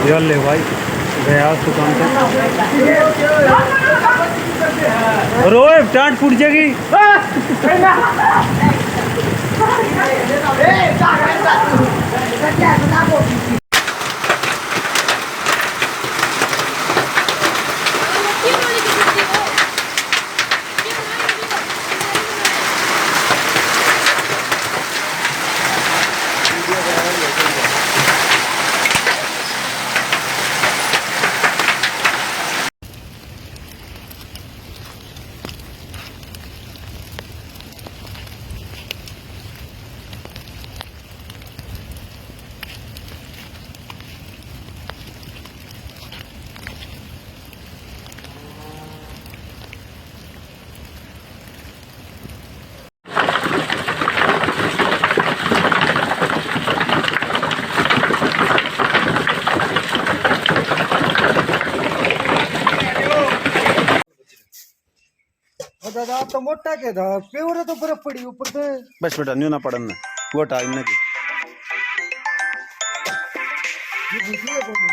यार ले भाई गया दुकान पे रोए टाट फूट जाएगी। दादा आता मोठा के दा पेवर तो बर्फ पड़ी ऊपर से बस बेटा न्यू ना पड़न ना वो टाइम ना की ये बुझिए बोलो